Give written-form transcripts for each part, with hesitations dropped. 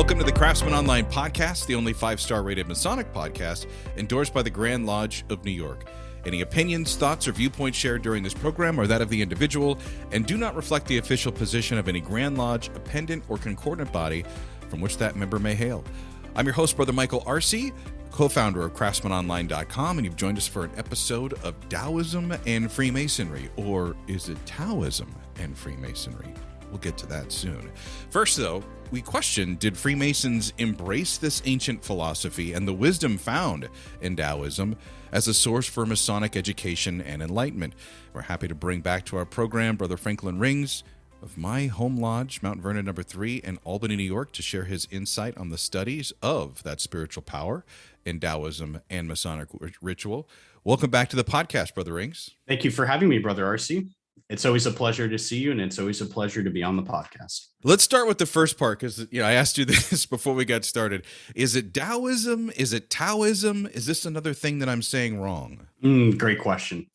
Welcome to the Craftsman Online podcast, the only 5-star rated Masonic podcast endorsed by the Grand Lodge of New York. Any opinions, thoughts, or viewpoints shared during this program are that of the individual and do not reflect the official position of any Grand Lodge, appendant, or concordant body from which that member may hail. I'm your host, Brother Michael Arce, co-founder of CraftsmanOnline.com, and you've joined us for an episode of Taoism and Freemasonry, or is it Taoism and Freemasonry? We'll get to that soon. First, though, we question, did Freemasons embrace this ancient philosophy and the wisdom found in Taoism as a source for Masonic education and enlightenment? We're happy to bring back to our program Brother Franklin Rings of my home lodge, Mount Vernon number 3 in Albany, New York, to share his insight on the studies of that spiritual power in Taoism and Masonic ritual. Welcome back to the podcast, Brother Rings. Thank you for having me, Brother Arce. It's always a pleasure to see you, and it's always a pleasure to be on the podcast. Let's start with the first part, because I asked you this before we got started. Is it Taoism? Is it Taoism? Is this another thing that I'm saying wrong? Great question.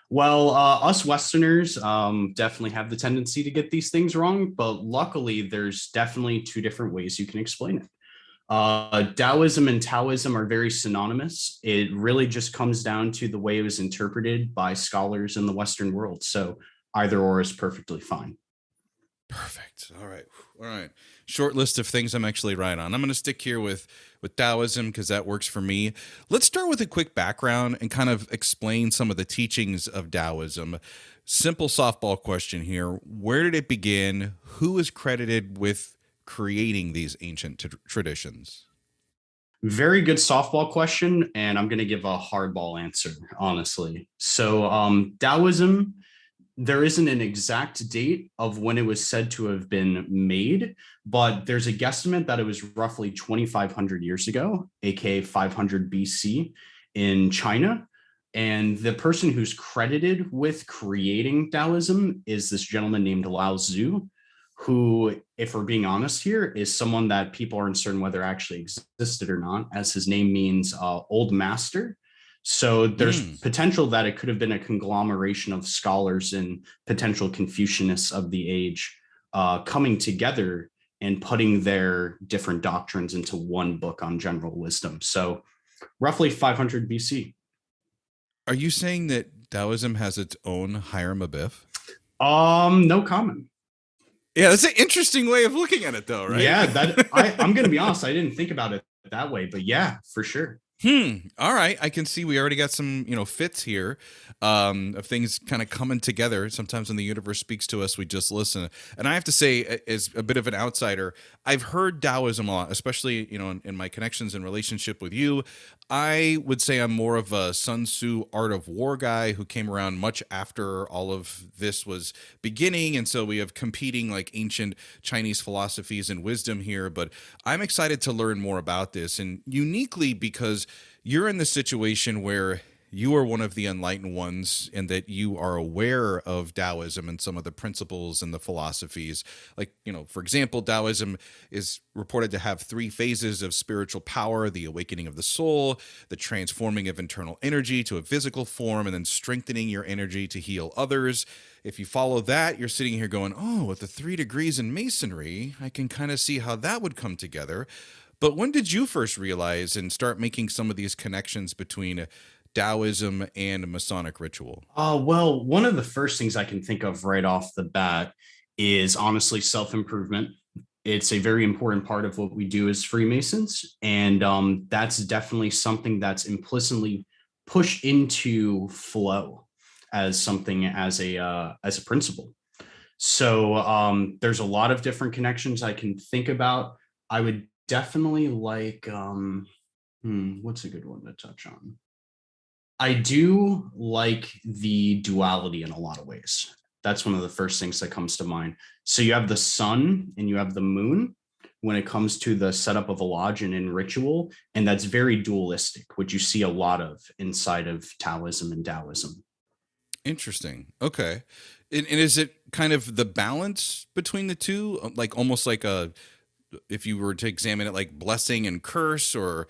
Well, us Westerners definitely have the tendency to get these things wrong, but luckily there's definitely two different ways you can explain it. Taoism and Taoism are very synonymous. It really just comes down to the way it was interpreted by scholars in the Western world. So either or is perfectly fine. Perfect. All right. Short list of things I'm actually right on. I'm going to stick here with Taoism because that works for me. Let's start with a quick background and kind of explain some of the teachings of Taoism. Simple softball question here. Where did it begin? Who is credited with creating these ancient traditions? Very good softball question, and I'm going to give a hardball answer, honestly. So Taoism, there isn't an exact date of when it was said to have been made, but there's a guesstimate that it was roughly 2,500 years ago, aka 500 BC in China. And the person who's credited with creating Taoism is this gentleman named Lao Tzu, who, if we're being honest here, is someone that people are uncertain whether actually existed or not, as his name means old master. So there's potential that it could have been a conglomeration of scholars and potential Confucianists of the age coming together and putting their different doctrines into one book on general wisdom. So roughly 500 BC. Are you saying that Taoism has its own Hiram Abiff? No comment. Yeah, that's an interesting way of looking at it, though, right? Yeah, I'm going to be honest. I didn't think about it that way, but yeah, for sure. All right. I can see we already got some, fits here of things kind of coming together. Sometimes when the universe speaks to us, we just listen. And I have to say, as a bit of an outsider, I've heard Taoism a lot, especially, in my connections and relationship with you. I would say I'm more of a Sun Tzu Art of War guy who came around much after all of this was beginning. And so we have competing like ancient Chinese philosophies and wisdom here. But I'm excited to learn more about this, and uniquely because you're in the situation where you are one of the enlightened ones and that you are aware of Taoism and some of the principles and the philosophies. Like, for example, Taoism is reported to have 3 phases of spiritual power: the awakening of the soul, the transforming of internal energy to a physical form, and then strengthening your energy to heal others. If you follow that, you're sitting here going, oh, with the 3 degrees in Masonry, I can kind of see how that would come together. But when did you first realize and start making some of these connections between Taoism and Masonic ritual? Well, one of the first things I can think of right off the bat is honestly self-improvement. It's a very important part of what we do as Freemasons. And that's definitely something that's implicitly pushed into flow as something, as a principle. So there's a lot of different connections I can think about. I would definitely like, what's a good one to touch on? I do like the duality in a lot of ways. That's one of the first things that comes to mind. So you have the sun and you have the moon when it comes to the setup of a lodge and in ritual. And that's very dualistic, which you see a lot of inside of Taoism and Taoism. Interesting. Okay. And is it kind of the balance between the two? Like almost like if you were to examine it like blessing and curse, or,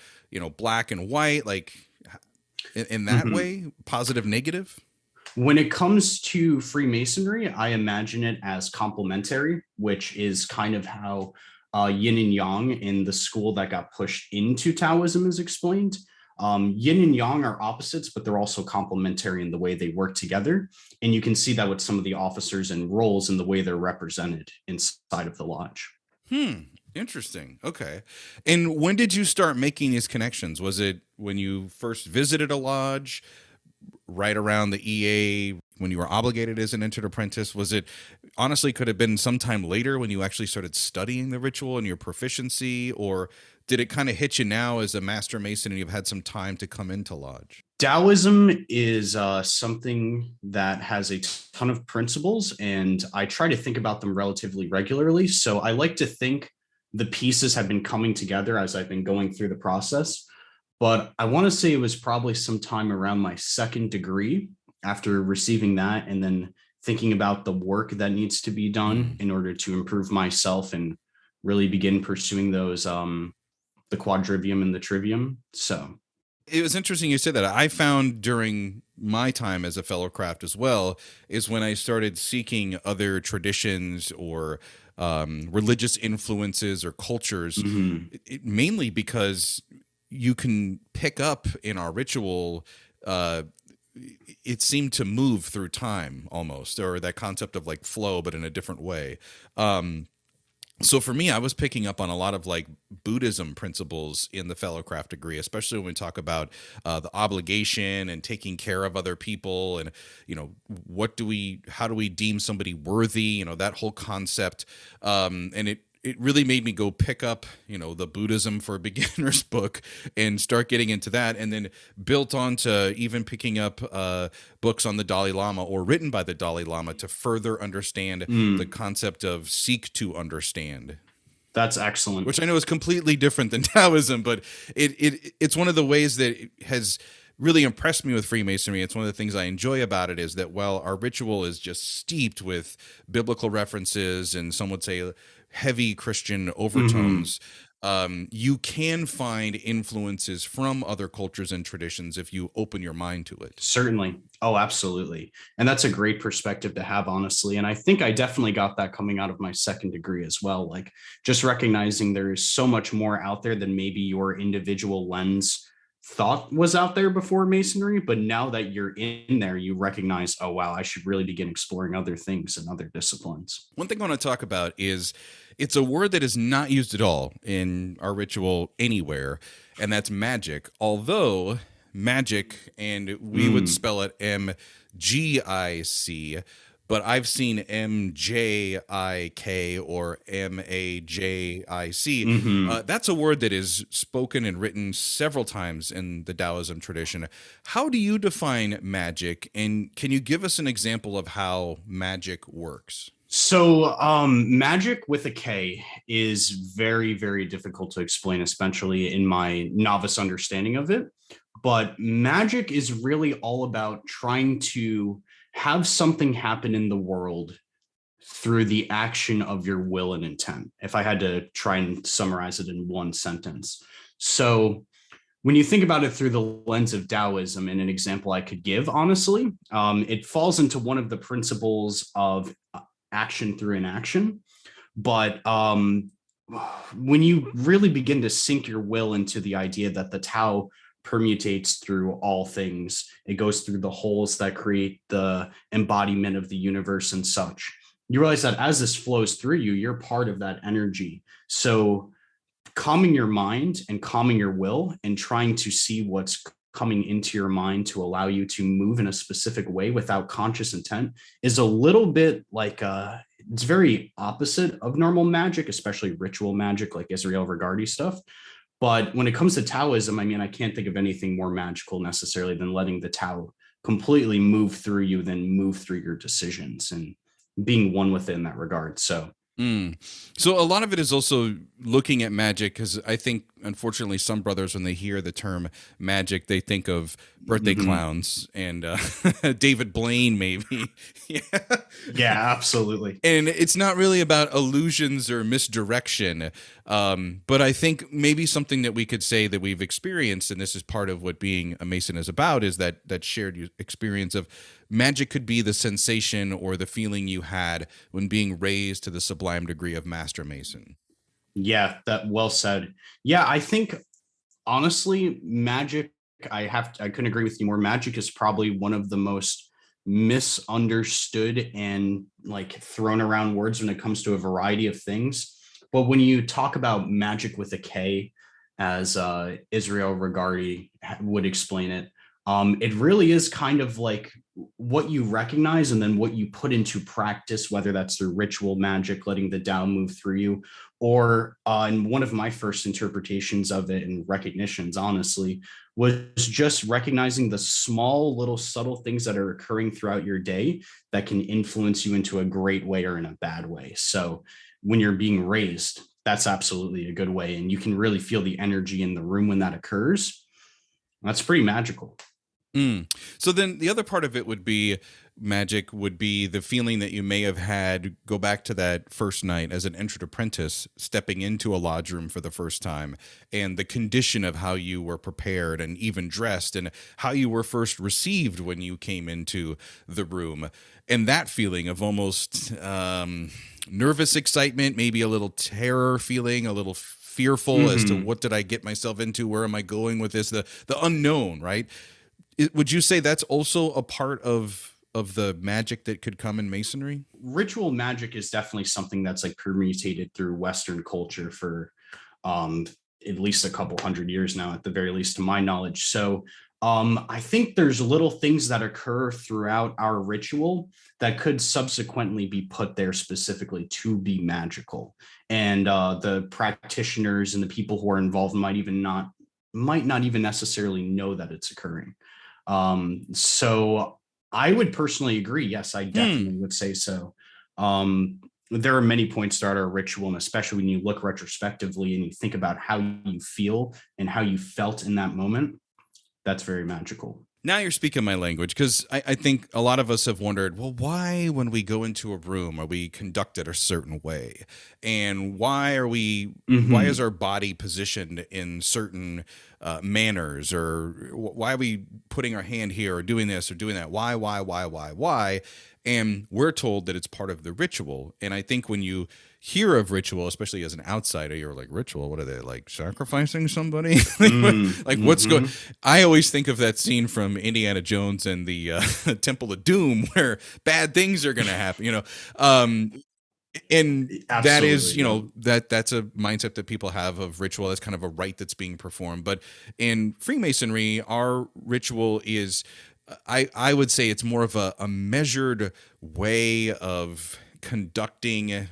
black and white, like in that way, positive, negative? When it comes to Freemasonry, I imagine it as complementary, which is kind of how yin and yang in the school that got pushed into Taoism is explained. Yin and yang are opposites, but they're also complementary in the way they work together. And you can see that with some of the officers and roles and the way they're represented inside of the lodge. Hmm. Interesting. Okay. And when did you start making these connections? Was it when you first visited a lodge, right around the EA, when you were obligated as an entered apprentice? Was it honestly could have been sometime later when you actually started studying the ritual and your proficiency, or did it kind of hit you now as a master mason and you've had some time to come into lodge? Taoism is something that has a ton of principles, and I try to think about them relatively regularly. So I like to think the pieces have been coming together as I've been going through the process. But I want to say it was probably sometime around my second degree after receiving that, and then thinking about the work that needs to be done in order to improve myself and really begin pursuing those the quadrivium and the trivium. So It was interesting you said that. I found during my time as a fellow craft as well is when I started seeking other traditions or religious influences or cultures, mainly because you can pick up in our ritual. It seemed to move through time almost, or that concept of like flow, but in a different way. So for me, I was picking up on a lot of like Buddhism principles in the fellowcraft degree, especially when we talk about the obligation and taking care of other people, and how do we deem somebody worthy? That whole concept, and it really made me go pick up, the Buddhism for Beginners book and start getting into that, and then built on to even picking up books on the Dalai Lama or written by the Dalai Lama to further understand the concept of seek to understand. That's excellent. Which I know is completely different than Taoism, but it's one of the ways that it has really impressed me with Freemasonry. It's one of the things I enjoy about it is that while our ritual is just steeped with biblical references and some would say heavy Christian overtones, you can find influences from other cultures and traditions if you open your mind to it. Certainly. Oh, absolutely. And that's a great perspective to have, honestly. And I think I definitely got that coming out of my second degree as well. Like just recognizing there is so much more out there than maybe your individual lens thought was out there before Masonry. But now that you're in there, you recognize, oh, wow, I should really begin exploring other things and other disciplines. One thing I want to talk about is it's a word that is not used at all in our ritual anywhere, and that's magic. Although magic, and we would spell it MGIC, but I've seen MJIK or MAJIC. That's a word that is spoken and written several times in the Taoism tradition. How do you define magic, and can you give us an example of how magic works? So, magic with a K is very, very difficult to explain, especially in my novice understanding of it. But magic is really all about trying to have something happen in the world through the action of your will and intent, if I had to try and summarize it in one sentence. So, when you think about it through the lens of Taoism, and an example I could give, honestly, it falls into one of the principles of action through inaction. But when you really begin to sink your will into the idea that the Tao permutates through all things, it goes through the holes that create the embodiment of the universe and such, you realize that as this flows through you, you're part of that energy. So calming your mind and calming your will and trying to see what's coming into your mind to allow you to move in a specific way without conscious intent is a little bit like it's very opposite of normal magic, especially ritual magic like Israel Regardie stuff. But when it comes to Taoism, I mean, I can't think of anything more magical necessarily than letting the Tao completely move through you, then move through your decisions and being one within that regard. So So a lot of it is also looking at magic, because I think, unfortunately, some brothers, when they hear the term magic, they think of birthday clowns and David Blaine, maybe. Yeah. Yeah, absolutely. And it's not really about illusions or misdirection. But I think maybe something that we could say that we've experienced, and this is part of what being a Mason is about, is that shared experience of magic could be the sensation or the feeling you had when being raised to the sublime degree of Master Mason. Yeah, that well said. Yeah, I think honestly, magic, I couldn't agree with you more. Magic is probably one of the most misunderstood and like thrown around words when it comes to a variety of things. But when you talk about magic with a K, as Israel Regardie would explain it, it really is kind of like what you recognize and then what you put into practice, whether that's through ritual magic, letting the Tao move through you, or in one of my first interpretations of it and recognitions, honestly, was just recognizing the small little subtle things that are occurring throughout your day that can influence you into a great way or in a bad way. So when you're being raised, that's absolutely a good way, and you can really feel the energy in the room when that occurs. That's pretty magical. Mm. So then the other part of it would be magic would be the feeling that you may have had go back to that first night as an entered apprentice stepping into a lodge room for the first time, and the condition of how you were prepared and even dressed and how you were first received when you came into the room, and that feeling of almost nervous excitement, maybe a little terror feeling, a little fearful as to Mm-hmm. what did I get myself into, where am I going with this, the unknown, right? Would you say that's also a part of the magic that could come in masonry? Ritual magic is definitely something that's like permutated through Western culture for um, at least a couple hundred years now, at the very least, to my knowledge. So I think there's little things that occur throughout our ritual that could subsequently be put there specifically to be magical, and the practitioners and the people who are involved might not even necessarily know that it's occurring. So I would personally agree. Yes, I Hmm. definitely would say so. Um, there are many points throughout our ritual, and especially when you look retrospectively and you think about how you feel and how you felt in that moment, that's very magical. Now you're speaking my language, because I think a lot of us have wondered, well, why, when we go into a room, are we conducted a certain way? And why is Mm-hmm. our body positioned in certain manners? Or why are we putting our hand here or doing this or doing that? Why? And we're told that it's part of the ritual. And I think when you hear of ritual, especially as an outsider, you're like, ritual? What are they, like sacrificing somebody? Like what's going? Mm-hmm. I always think of that scene from Indiana Jones and the Temple of Doom, where bad things are going to happen. Um, and that is, Absolutely. Yep. that's a mindset that people have of ritual. That's kind of a rite that's being performed. But in Freemasonry, our ritual is, I would say it's more of a measured way of conducting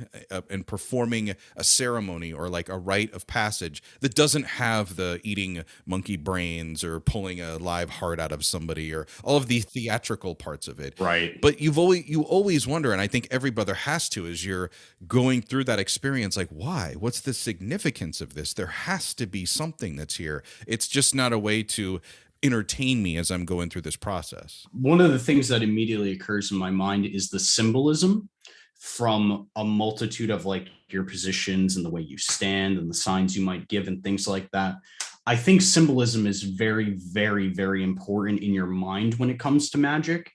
and performing a ceremony, or like a rite of passage, that doesn't have the eating monkey brains or pulling a live heart out of somebody or all of the theatrical parts of it. Right. But you always wonder, and I think every brother has to, as you're going through that experience, like, why? What's the significance of this? There has to be something that's here. It's just not a way to entertain me as I'm going through this process. One of the things that immediately occurs in my mind is the symbolism from a multitude of like your positions and the way you stand and the signs you might give and things like that. I think symbolism is very, very, very important in your mind when it comes to magic.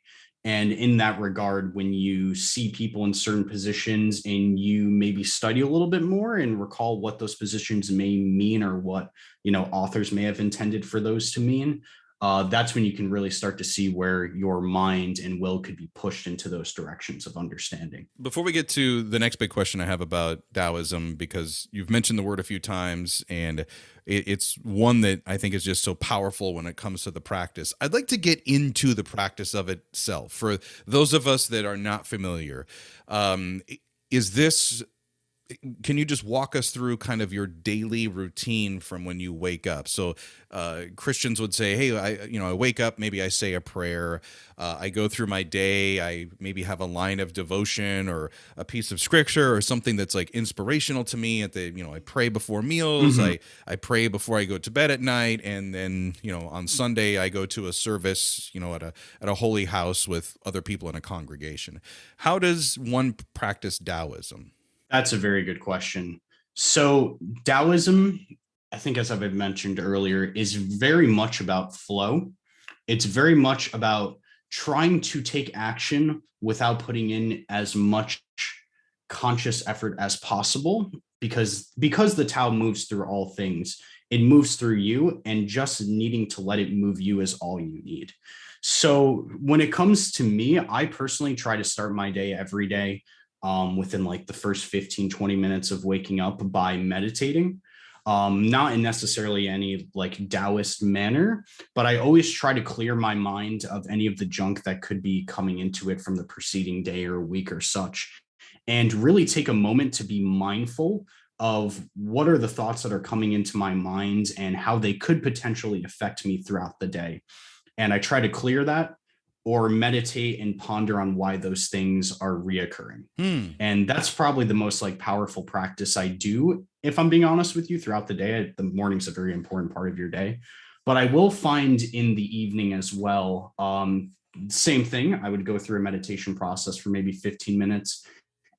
And in that regard, when you see people in certain positions and you maybe study a little bit more and recall what those positions may mean, or what, authors may have intended for those to mean, that's when you can really start to see where your mind and will could be pushed into those directions of understanding. Before we get to the next big question I have about Taoism, because you've mentioned the word a few times, and it's one that I think is just so powerful when it comes to the practice, I'd like to get into the practice of itself for those of us that are not familiar. Um, is this Can you just walk us through kind of your daily routine from when you wake up? So Christians would say, hey, I wake up, maybe I say a prayer, I go through my day, I maybe have a line of devotion or a piece of scripture or something that's like inspirational to me. I pray before meals, Mm-hmm. I pray before I go to bed at night, and then on Sunday I go to a service, at a holy house with other people in a congregation. How does one practice Taoism? That's a very good question. So, Taoism, I think, as I've mentioned earlier, is very much about flow. It's very much about trying to take action without putting in as much conscious effort as possible. because the Tao moves through all things, it moves through you, and just needing to let it move you is all you need. So when it comes to me, I personally try to start my day every day, within like the first 15-20 minutes of waking up, by meditating. Not in necessarily any like Taoist manner, but I always try to clear my mind of any of the junk that could be coming into it from the preceding day or week or such, and really take a moment to be mindful of what are the thoughts that are coming into my mind and how they could potentially affect me throughout the day. And I try to clear that, or meditate and ponder on why those things are reoccurring. Hmm. And that's probably the most like powerful practice I do, if I'm being honest with you, throughout the day. The morning's a very important part of your day, but I will find in the evening as well. Same thing. I would go through a meditation process for maybe 15 minutes,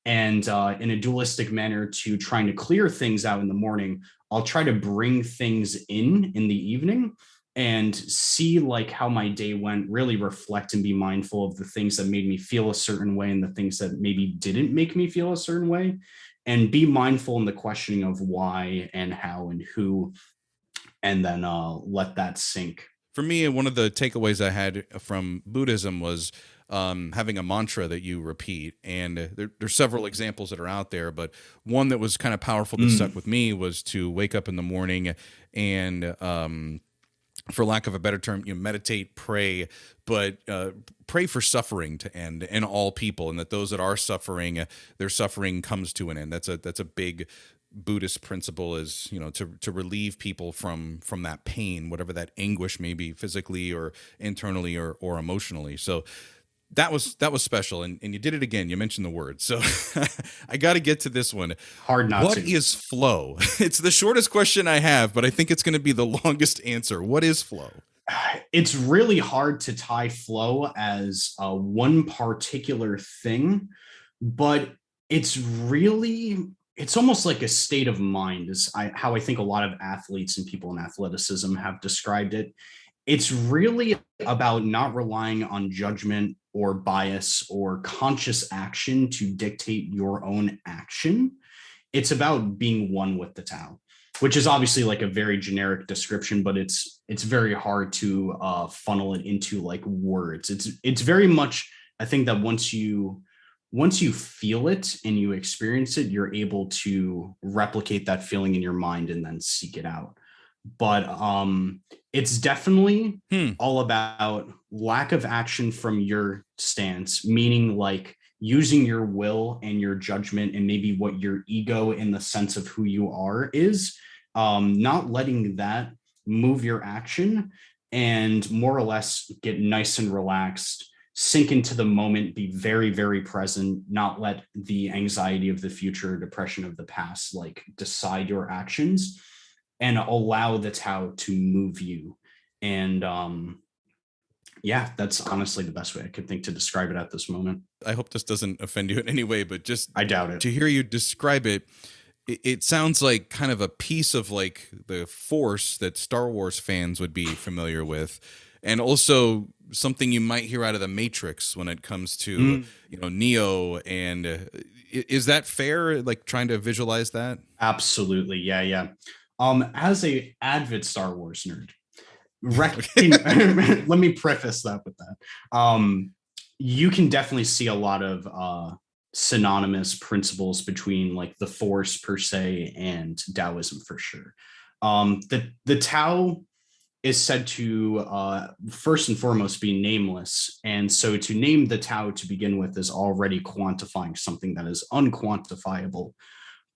and in a dualistic manner to trying to clear things out in the morning, I'll try to bring things in the evening and see like how my day went, really reflect and be mindful of the things that made me feel a certain way and the things that maybe didn't make me feel a certain way, and be mindful in the questioning of why and how and who, and then let that sink. For me, one of the takeaways I had from Buddhism was having a mantra that you repeat. And there's several examples that are out there, but one that was kind of powerful that stuck with me was to wake up in the morning and, for lack of a better term, you meditate, pray, but pray for suffering to end in all people, and that those that are suffering, their suffering comes to an end. That's a big Buddhist principle, is, to relieve people from that pain, whatever that anguish may be, physically or internally or emotionally. So that was special, and you did it again. You mentioned the word, so I got to get to this one. Hard not What to. is flow? It's the shortest question I have, but I think it's going to be the longest answer. What is flow? It's really hard to tie flow as one particular thing, but it's almost like a state of mind, is how I think a lot of athletes and people in athleticism have described it. It's really about not relying on judgment or bias or conscious action to dictate your own action. It's about being one with the Tao, which is obviously like a very generic description, but it's very hard to funnel it into like words. It's very much, I think that once you feel it and you experience it, you're able to replicate that feeling in your mind and then seek it out. But it's definitely Hmm. all about lack of action from your stance, meaning like using your will and your judgment and maybe what your ego in the sense of who you are is, not letting that move your action, and more or less get nice and relaxed, sink into the moment, be very, very present, not let the anxiety of the future, depression of the past, like decide your actions, and allow the Tao to move you. And yeah, that's honestly the best way I could think to describe it at this moment. I hope this doesn't offend you in any way, but just I doubt it. to hear you describe it, it sounds like kind of a piece of like the Force that Star Wars fans would be familiar with, and also something you might hear out of the Matrix when it comes to Neo. And is that fair? Like trying to visualize that? Absolutely. Yeah, yeah. As a avid Star Wars nerd, let me preface that with that. You can definitely see a lot of synonymous principles between like the Force per se and Taoism for sure. The Tao is said to first and foremost be nameless, and so to name the Tao to begin with is already quantifying something that is unquantifiable.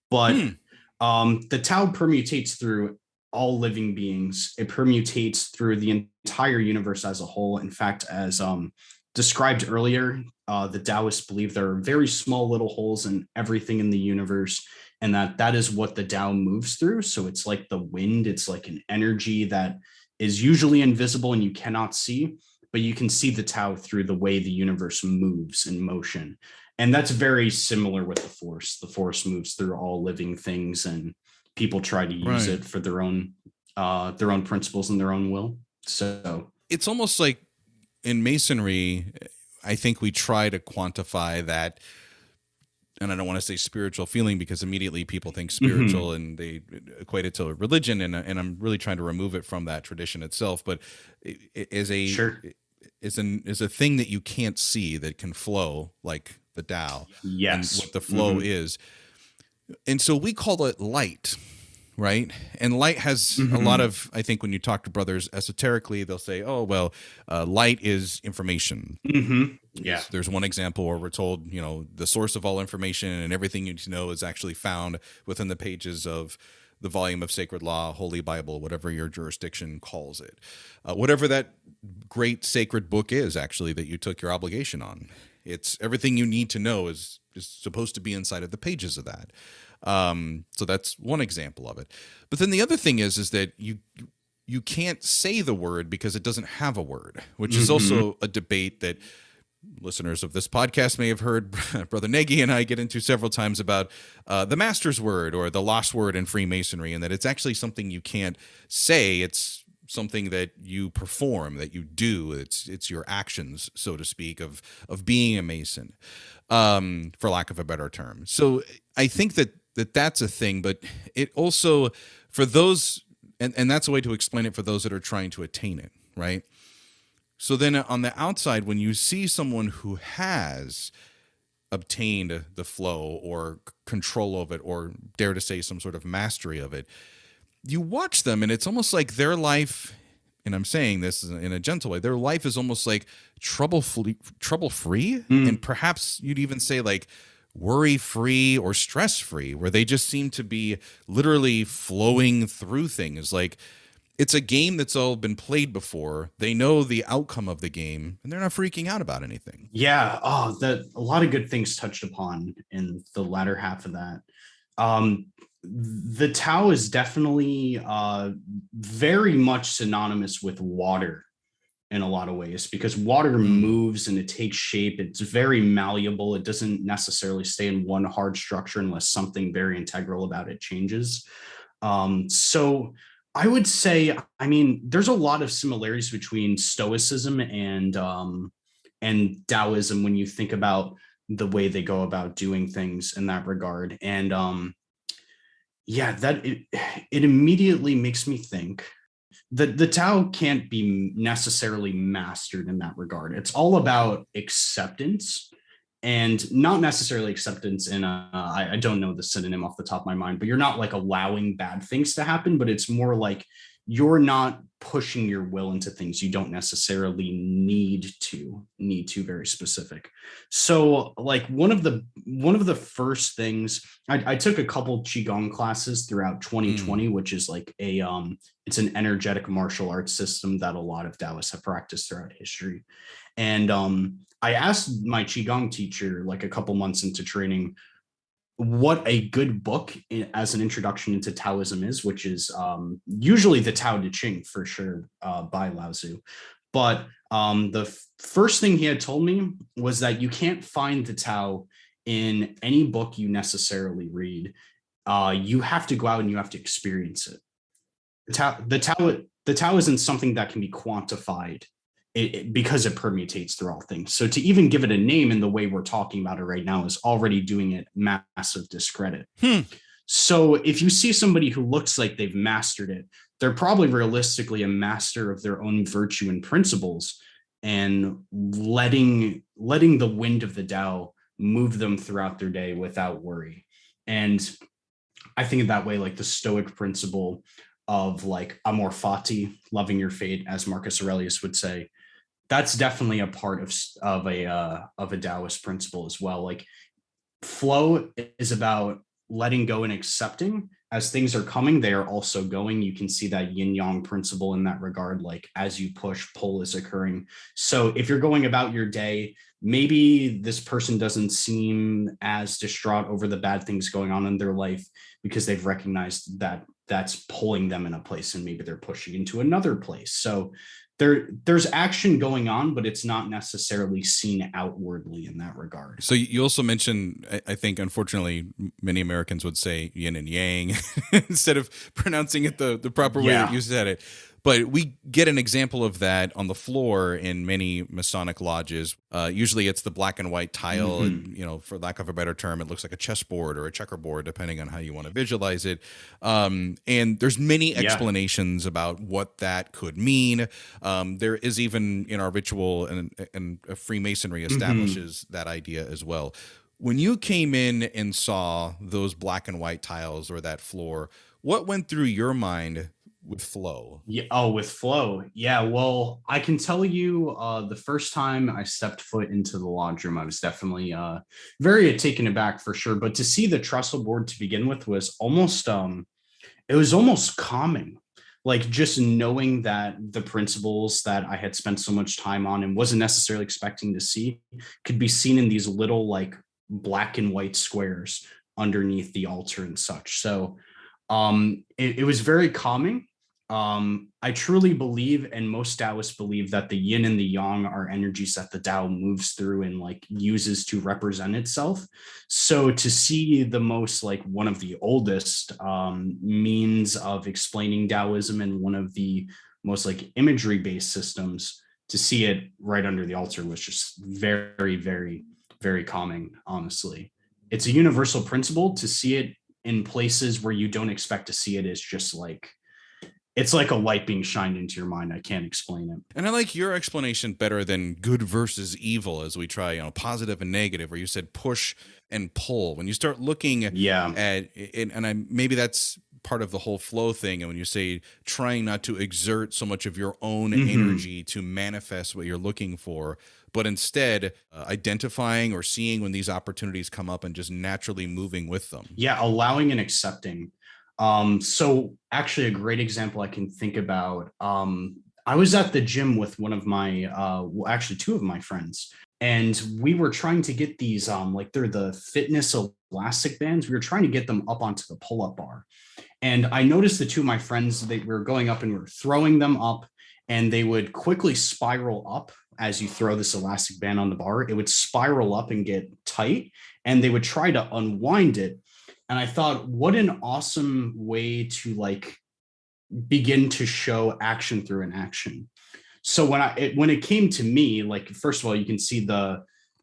But the Tao permutates through all living beings. It permutates through the entire universe as a whole. In fact, as described earlier, the Taoists believe there are very small little holes in everything in the universe, and that is what the Tao moves through. So it's like the wind. It's like an energy that is usually invisible and you cannot see, but you can see the Tao through the way the universe moves in motion. And that's very similar with the Force. The Force moves through all living things, and people try to use it for their own principles and their own will. So it's almost like in Masonry, I think we try to quantify that and I don't want to say spiritual feeling because immediately people think Hmm. spiritual and they equate it to a religion, and I'm really trying to remove it from that tradition itself. But it is Sure. is a thing that you can't see that can flow like the Tao, and what Yes. the flow Hmm. is, and so we call it light, right? And light has a lot Hmm. of, I think when you talk to brothers esoterically, they'll say, oh, well, light is information. Hmm. Yeah. There's one example where we're told, the source of all information and everything you need to know is actually found within the pages of the volume of sacred law, Holy Bible, whatever your jurisdiction calls it. Whatever that great sacred book is, actually, that you took your obligation on. It's everything you need to know is supposed to be inside of the pages of that. So that's one example of it. But then the other thing is that you can't say the word because it doesn't have a word, which is Hmm. also a debate that listeners of this podcast may have heard Brother Nagy and I get into several times about the master's word or the lost word in Freemasonry, and that it's actually something you can't say. It's something that you perform, that you do. It's your actions, so to speak, of being a Mason, for lack of a better term. So I think that's a thing, but it also for those, and that's a way to explain it for those that are trying to attain it, right? So then on the outside, when you see someone who has obtained the flow or control of it, or dare to say some sort of mastery of it, you watch them and it's almost like their life, and I'm saying this in a gentle way, their life is almost like trouble free, and Mm. perhaps you'd even say like worry free or stress free, where they just seem to be literally flowing through things. Like it's a game that's all been played before. They know the outcome of the game and they're not freaking out about anything. Yeah. Oh, that a lot of good things touched upon in the latter half of that. Um, the Tao is definitely very much synonymous with water in a lot of ways because water Mm. moves and it takes shape. It's very malleable. It doesn't necessarily stay in one hard structure unless something very integral about it changes. So I would say, I mean, there's a lot of similarities between Stoicism and Taoism when you think about the way they go about doing things in that regard. And yeah, it immediately makes me think the Tao can't be necessarily mastered in that regard. It's all about acceptance and not necessarily acceptance in I don't know the synonym off the top of my mind, but you're not like allowing bad things to happen, but it's more like you're not pushing your will into things you don't necessarily need to very specific. So like one of the first things I took a couple qigong classes throughout Mm. 2020, which is like a it's an energetic martial arts system that a lot of Taoists have practiced throughout history. And I asked my Qigong teacher, like a couple months into training, what a good book as an introduction into Taoism is, which is usually the Tao Te Ching for sure by Lao Tzu. But the first thing he had told me was that you can't find the Tao in any book you necessarily read. You have to go out and you have to experience it. The Tao isn't something that can be quantified because it permutates through all things. So to even give it a name in the way we're talking about it right now is already doing it massive discredit. Hmm. So if you see somebody who looks like they've mastered it, they're probably realistically a master of their own virtue and principles and letting the wind of the Tao move them throughout their day without worry. And I think in that way, like the Stoic principle of like amor fati, loving your fate, as Marcus Aurelius would say, that's definitely a part of a Taoist principle as well. Like flow is about letting go and accepting as things are coming, they are also going. You can see that yin yang principle in that regard. Like as you push, pull is occurring. So if you're going about your day, maybe this person doesn't seem as distraught over the bad things going on in their life because they've recognized that that's pulling them in a place and maybe they're pushing into another place. So there's action going on, but it's not necessarily seen outwardly in that regard. So you also mentioned, I think, unfortunately, many Americans would say yin and yang instead of pronouncing it the proper way that Yeah. you said it. But we get an example of that on the floor in many Masonic lodges. Usually it's the black and white tile. For lack of a better term, it looks like a chessboard or a checkerboard, depending on how you want to visualize it. And there's many explanations about what that could mean. There is even in our ritual, and Freemasonry establishes that idea as well. When you came in and saw those black and white tiles or that floor, what went through your mind with flow? Yeah. Oh, with flow. Yeah. Well, I can tell you, the first time I stepped foot into the lodge room, I was definitely very taken aback for sure. But to see the trestle board to begin with was almost it was almost calming. Like just knowing that the principles that I had spent so much time on and wasn't necessarily expecting to see could be seen in these little like black and white squares underneath the altar and such. So it was very calming. I truly believe, and most Taoists believe, that the yin and the yang are energies that the Tao moves through and like uses to represent itself. So to see the most like one of the oldest means of explaining Taoism and one of the most like imagery based systems, to see it right under the altar was just very, very, very calming. Honestly, it's a universal principle. To see it in places where you don't expect to see it is just like, it's like a light being shined into your mind. I can't explain it. And I like your explanation better than good versus evil, as we try, positive and negative, where you said push and pull. When you start looking at it, and maybe that's part of the whole flow thing. And when you say trying not to exert so much of your own energy to manifest what you're looking for, but instead identifying or seeing when these opportunities come up and just naturally moving with them. Yeah, allowing and accepting. So actually a great example I can think about, I was at the gym with one of my, actually two of my friends, and we were trying to get these, like they're the fitness elastic bands. We were trying to get them up onto the pull-up bar. And I noticed the two of my friends, they were going up and we were throwing them up, and they would quickly spiral up as you throw this elastic band on the bar. It would spiral up and get tight, and they would try to unwind it. And I thought, what an awesome way to like begin to show action through an action. So when it came to me, like, first of all, you can see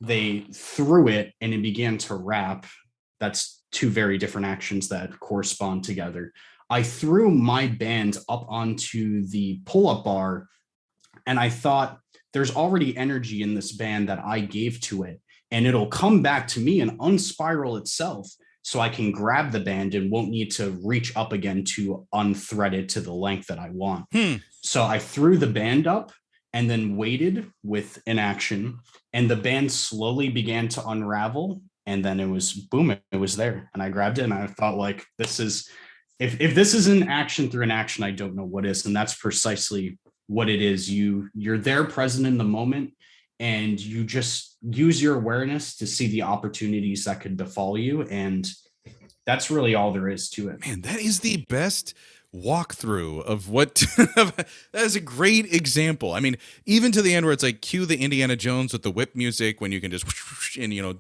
they threw it and it began to wrap. That's two very different actions that correspond together. I threw my band up onto the pull-up bar, and I thought, there's already energy in this band that I gave to it, and it'll come back to me and unspiral itself. So I can grab the band and won't need to reach up again to unthread it to the length that I want. So I threw the band up and then waited with an action, and the band slowly began to unravel. And then it was boom, it was there. And I grabbed it and I thought, like, this is, if this isn't action through an action, I don't know what is. And that's precisely what it is. You're there present in the moment, and you just use your awareness to see the opportunities that could befall you. And that's really all there is to it. Man, that is the best walkthrough of what that is a great example. I mean, even to the end where it's like cue the Indiana Jones with the whip music when you can just and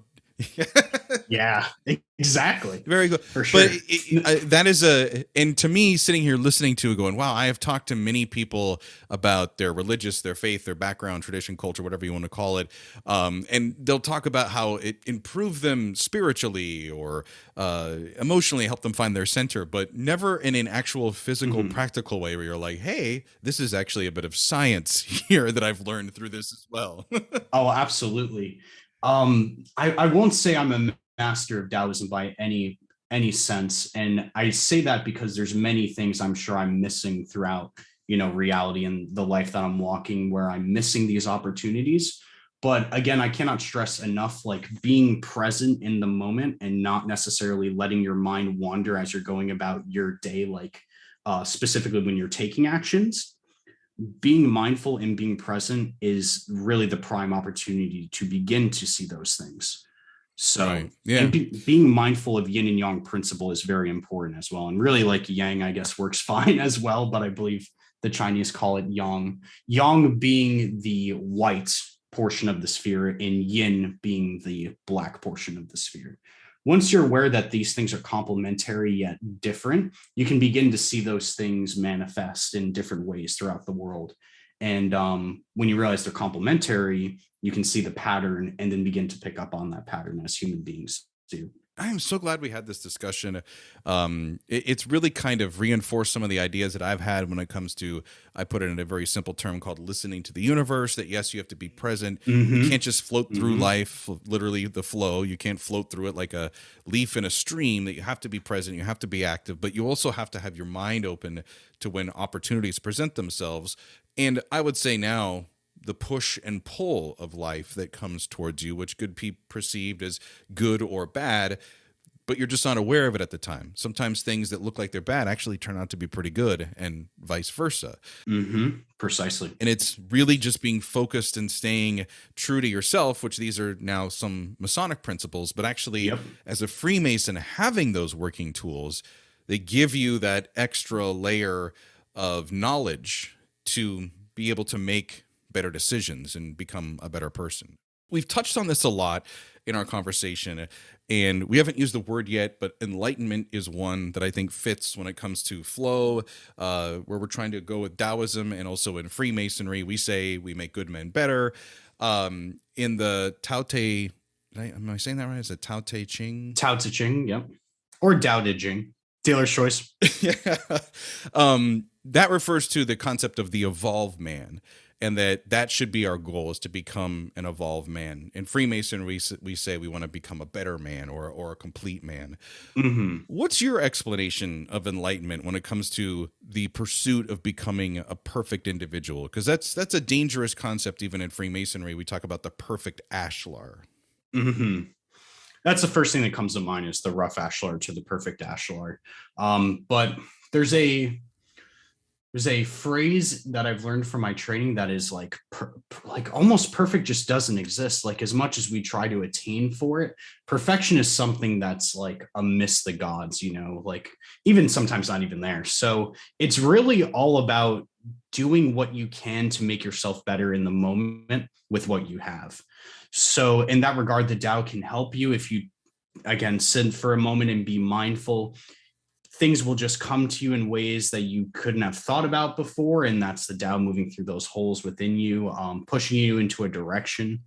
Yeah, exactly. Very good. For sure. But that is and to me, sitting here listening to it going, wow, I have talked to many people about their religious, their faith, their background, tradition, culture, whatever you want to call it. And they'll talk about how it improved them spiritually or emotionally, helped them find their center, but never in an actual physical, practical way where you're like, hey, this is actually a bit of science here that I've learned through this as well. Oh, absolutely. I won't say I'm a master of Taoism by any sense, and I say that because there's many things I'm sure I'm missing throughout reality and the life that I'm walking, where I'm missing these opportunities. But again, I cannot stress enough, like, being present in the moment and not necessarily letting your mind wander as you're going about your day, like specifically when you're taking actions. Being mindful and being present is really the prime opportunity to begin to see those things. So, right. Yeah. And being mindful of yin and yang principle is very important as well. And really, like, yang, I guess, works fine as well, but I believe the Chinese call it yang. Yang being the white portion of the sphere and yin being the black portion of the sphere. once you're aware that these things are complementary yet different, you can begin to see those things manifest in different ways throughout the world. And when you realize they're complementary, you can see the pattern and then begin to pick up on that pattern as human beings do. I am so glad we had this discussion. It's really kind of reinforced some of the ideas that I've had when it comes to, I put it in a very simple term called listening to the universe, that yes, you have to be present. You can't just float through life, literally the flow. You can't float through it like a leaf in a stream, that you have to be present, you have to be active, but you also have to have your mind open to when opportunities present themselves. And I would say now, the push and pull of life that comes towards you, which could be perceived as good or bad, but you're just not aware of it at the time. Sometimes things that look like they're bad actually turn out to be pretty good, and vice versa. Precisely. And it's really just being focused and staying true to yourself, which these are now some Masonic principles, but actually as a Freemason, having those working tools, they give you that extra layer of knowledge to be able to make better decisions and become a better person. We've touched on this a lot in our conversation, and we haven't used the word yet, but enlightenment is one that I think fits when it comes to flow, where we're trying to go with Taoism, and also in Freemasonry, we say we make good men better. In the Tao Te, am I saying that right? Is it Tao Te Ching? Tao Te Ching, yep. Or Tao Te Ching. Dealer's choice. That refers to the concept of the evolved man, and that should be our goal, is to become an evolved man. In Freemasonry, we say we want to become a better man, or a complete man. What's your explanation of enlightenment when it comes to the pursuit of becoming a perfect individual? Because that's a dangerous concept. Even in Freemasonry, we talk about the perfect ashlar. That's the first thing that comes to mind, is the rough ashlar to the perfect ashlar. But there's a phrase that I've learned from my training that is like almost perfect just doesn't exist. Like, as much as we try to attain for it, perfection is something that's like amidst the gods, like even sometimes not even there. So it's really all about doing what you can to make yourself better in the moment with what you have. So in that regard, the Tao can help you if you, again, sit for a moment and be mindful. Things will just come to you in ways that you couldn't have thought about before. And that's the Tao moving through those holes within you, pushing you into a direction.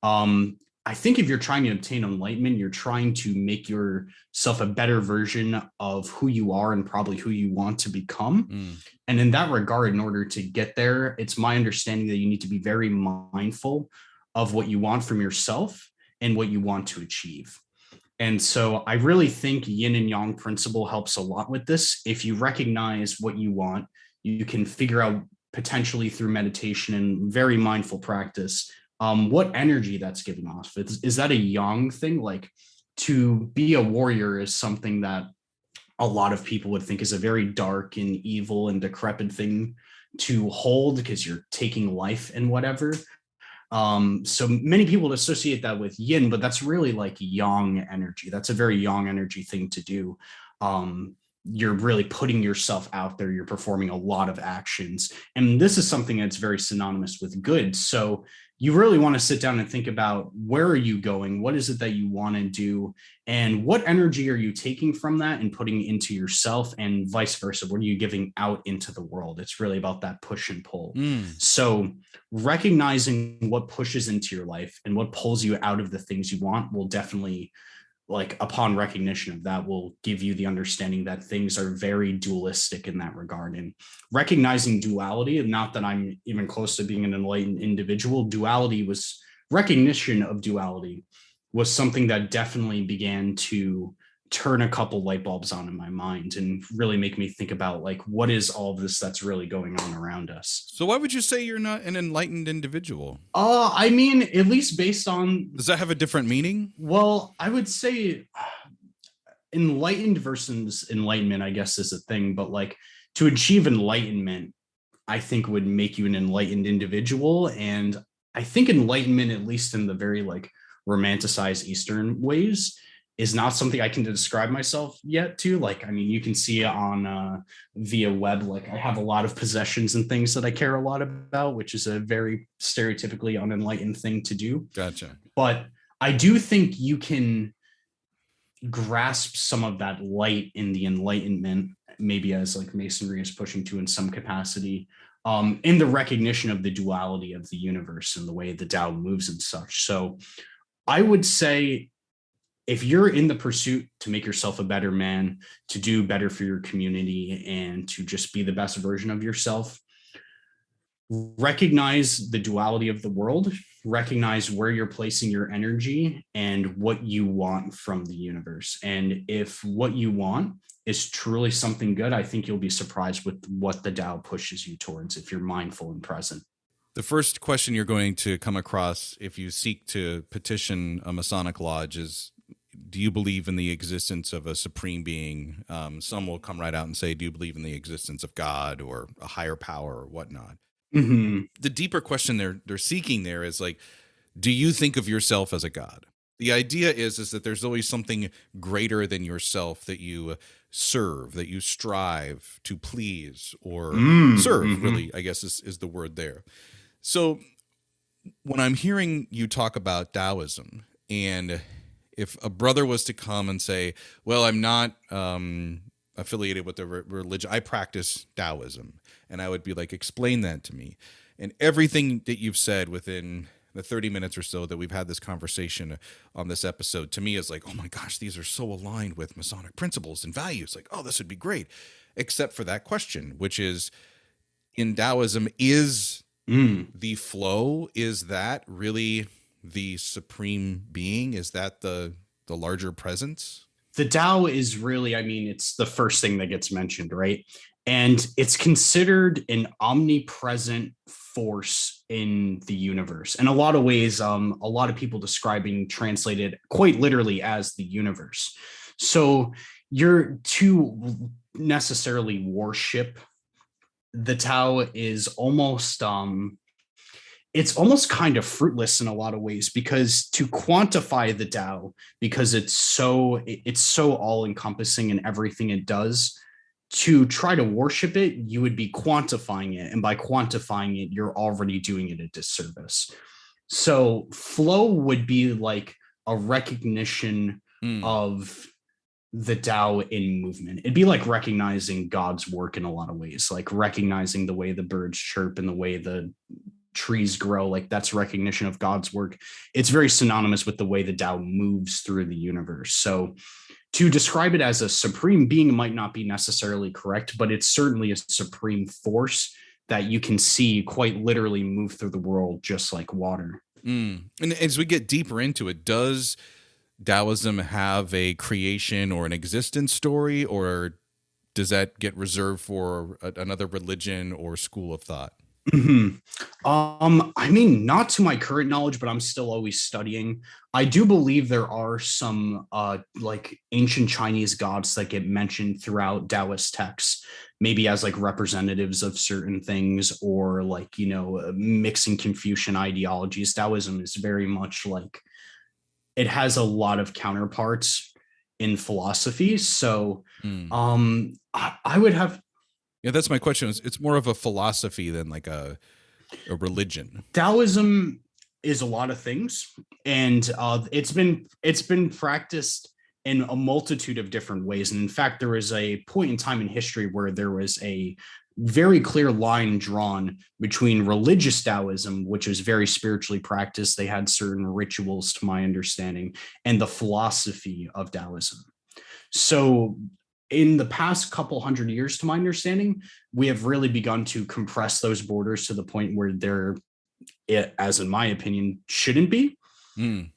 I think if you're trying to obtain enlightenment, you're trying to make yourself a better version of who you are and probably who you want to become. And in that regard, in order to get there, it's my understanding that you need to be very mindful of what you want from yourself and what you want to achieve. And so I really think yin and yang principle helps a lot with this. If you recognize what you want, you can figure out, potentially through meditation and very mindful practice, what energy that's giving off. Is that a yang thing? Like, to be a warrior is something that a lot of people would think is a very dark and evil and decrepit thing to hold, because you're taking life and whatever. So many people associate that with yin, but that's really like yang energy. That's a very yang energy thing to do. You're really putting yourself out there. You're performing a lot of actions. And this is something that's very synonymous with good. So you really want to sit down and think about, where are you going? What is it that you want to do? And what energy are you taking from that and putting into yourself, and vice versa? What are you giving out into the world? It's really about that push and pull. So recognizing what pushes into your life and what pulls you out of the things you want will definitely, like, upon recognition of that, will give you the understanding that things are very dualistic in that regard. And recognizing duality, not that I'm even close to being an enlightened individual, recognition of duality was something that definitely began to turn a couple light bulbs on in my mind and really make me think about, like, what is all of this that's really going on around us. So why would you say you're not an enlightened individual? I mean, at least based on... Does that have a different meaning? Well, I would say enlightened versus enlightenment, I guess, is a thing, but like, to achieve enlightenment, I think would make you an enlightened individual. And I think enlightenment, at least in the very like romanticized Eastern ways, is not something I can describe myself yet to. Like, I mean, you can see on via web, like, I have a lot of possessions and things that I care a lot about, which is a very stereotypically unenlightened thing to do. Gotcha. But I do think you can grasp some of that light in the enlightenment, maybe as like Masonry is pushing to in some capacity, in the recognition of the duality of the universe and the way the Tao moves and such. So I would say if you're in the pursuit to make yourself a better man, to do better for your community, and to just be the best version of yourself, recognize the duality of the world, recognize where you're placing your energy and what you want from the universe. And if what you want is truly something good, I think you'll be surprised with what the Tao pushes you towards if you're mindful and present. The first question you're going to come across if you seek to petition a Masonic lodge is, do you believe in the existence of a supreme being? Some will come right out and say, do you believe in the existence of God or a higher power or whatnot? Mm-hmm. The deeper question they're seeking there is like, do you think of yourself as a god? The idea is that there's always something greater than yourself that you serve, that you strive to please or serve, really, I guess is the word there. So when I'm hearing you talk about Taoism, and if a brother was to come and say, well, I'm not affiliated with the religion, I practice Taoism, and I would be like, explain that to me. And everything that you've said within the 30 minutes or so that we've had this conversation on this episode, to me is like, oh my gosh, these are so aligned with Masonic principles and values. Like, oh, this would be great. Except for that question, which is, in Taoism, is the flow, is that really the supreme being? Is that the larger presence? The Tao is really, I mean, it's the first thing that gets mentioned, right? And it's considered an omnipresent force in the universe. In a lot of ways, a lot of people translate it quite literally as the universe. So you're to necessarily worship the Tao is almost it's almost kind of fruitless in a lot of ways, because to quantify the Tao, because it's so all encompassing in everything it does, to try to worship it, you would be quantifying it. And by quantifying it, you're already doing it a disservice. So flow would be like a recognition of the Tao in movement. It'd be like recognizing God's work in a lot of ways, like recognizing the way the birds chirp and the way the trees grow. Like, that's recognition of God's work. It's very synonymous with the way the Tao moves through the universe. So to describe it as a supreme being might not be necessarily correct, but it's certainly a supreme force that you can see quite literally move through the world just like water. And as we get deeper into it, does Taoism have a creation or an existence story, or does that get reserved for another religion or school of thought? I mean, not to my current knowledge, but I'm still always studying. I do believe there are some like ancient Chinese gods that get mentioned throughout Taoist texts, maybe as like representatives of certain things, or like, you know, mixing Confucian ideologies. Taoism is very much like, it has a lot of counterparts in philosophy. So I would have. Yeah, that's my question. It's more of a philosophy than like a religion. Taoism is a lot of things, and it's been practiced in a multitude of different ways. And in fact, there was a point in time in history where there was a very clear line drawn between religious Taoism, which was very spiritually practiced. They had certain rituals, to my understanding, and the philosophy of Taoism. So in the past couple hundred years, to my understanding, we have really begun to compress those borders to the point where they're, as in my opinion, shouldn't be.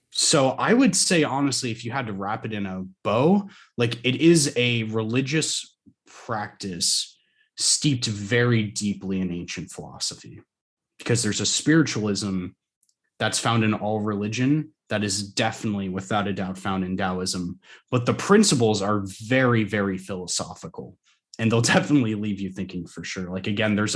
So I would say, honestly, if you had to wrap it in a bow, like, it is a religious practice steeped very deeply in ancient philosophy, because there's a spiritualism that's found in all religion that is definitely, without a doubt, found in Taoism. But the principles are very, very philosophical, and they'll definitely leave you thinking for sure. Like, again, there's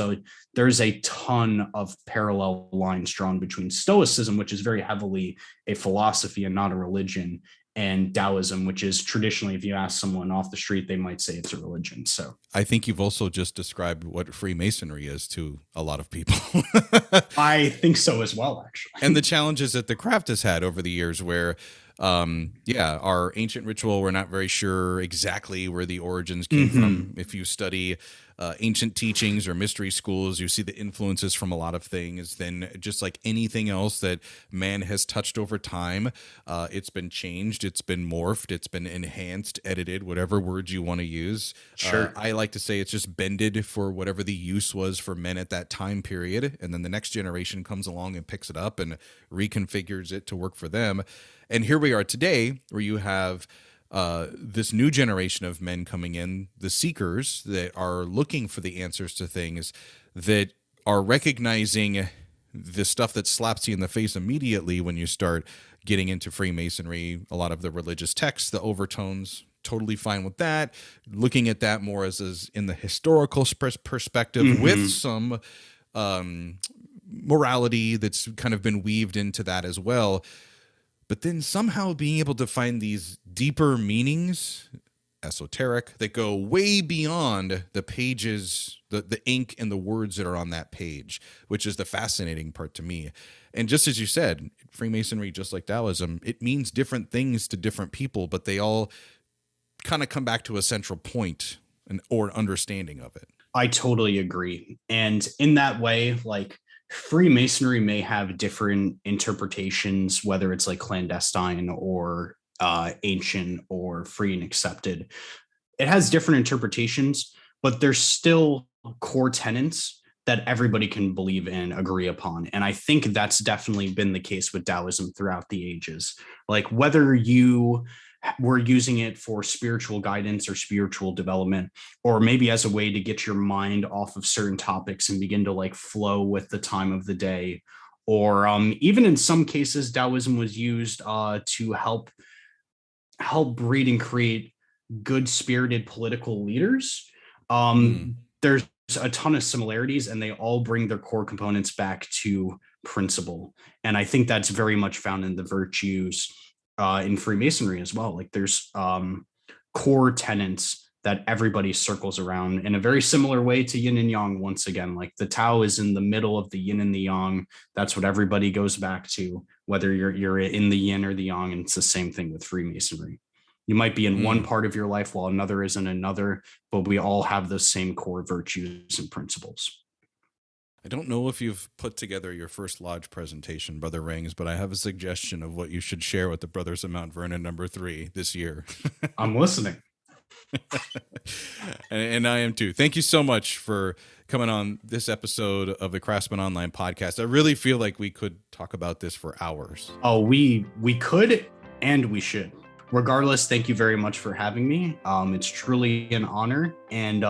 a ton of parallel lines drawn between Stoicism, which is very heavily a philosophy and not a religion, and Taoism, which is traditionally, if you ask someone off the street, they might say it's a religion. So I think you've also just described what Freemasonry is to a lot of people. I think so as well, actually. And the challenges that the craft has had over the years, where our ancient ritual, we're not very sure exactly where the origins came from. If you study ancient teachings or mystery schools, you see the influences from a lot of things. Then just like anything else that man has touched over time, it's been changed, it's been morphed, it's been enhanced, edited, whatever words you want to use. Sure. I like to say it's just bended for whatever the use was for men at that time period. And then the next generation comes along and picks it up and reconfigures it to work for them. And here we are today, where you have this new generation of men coming in, the seekers that are looking for the answers to things, that are recognizing the stuff that slaps you in the face immediately when you start getting into Freemasonry, a lot of the religious texts, the overtones. Totally fine with that. Looking at that more as in the historical perspective, with some morality that's kind of been weaved into that as well. But then somehow being able to find these deeper meanings, esoteric, that go way beyond the pages, the ink and the words that are on that page, which is the fascinating part to me. And just as you said, Freemasonry, just like Taoism, it means different things to different people, but they all kind of come back to a central point or understanding of it. I totally agree. And in that way, like, Freemasonry may have different interpretations, whether it's like clandestine or ancient or free and accepted. It has different interpretations, but there's still core tenets that everybody can believe in, agree upon. And I think that's definitely been the case with Taoism throughout the ages. Like, whether you were using it for spiritual guidance or spiritual development, or maybe as a way to get your mind off of certain topics and begin to like flow with the time of the day, or even in some cases, Taoism was used to help breed and create good-spirited political leaders. There's a ton of similarities, and they all bring their core components back to principle. And I think that's very much found in the virtues in Freemasonry as well. Like, there's core tenets that everybody circles around in a very similar way to yin and yang. Once again, like, the Tao is in the middle of the yin and the yang. That's what everybody goes back to, whether you're in the yin or the yang. And it's the same thing with Freemasonry. You might be in one part of your life while another is in another, but we all have those same core virtues and principles. I don't know if you've put together your first lodge presentation, Brother Rings, but I have a suggestion of what you should share with the Brothers of Mount Vernon #3 this year. I'm listening. And I am too. Thank you so much for coming on this episode of the Craftsman Online podcast. I really feel like we could talk about this for hours. Oh, we could, and we should. Regardless, thank you very much for having me. It's truly an honor. And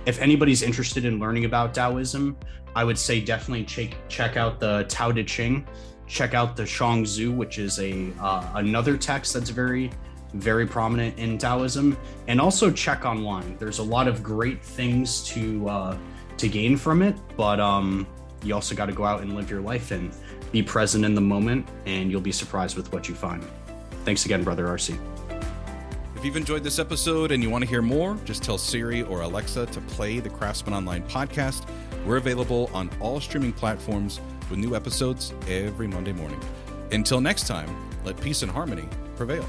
if anybody's interested in learning about Taoism, I would say definitely check out the Tao Te Ching. Check out the Zhuangzi, which is another text that's very, very prominent in Taoism. And also check online. There's a lot of great things to gain from it, but you also got to go out and live your life and be present in the moment, and you'll be surprised with what you find. Thanks again, Brother RC. If you've enjoyed this episode and you want to hear more, just tell Siri or Alexa to play the Craftsman Online podcast. We're available on all streaming platforms with new episodes every Monday morning. Until next time, let peace and harmony prevail.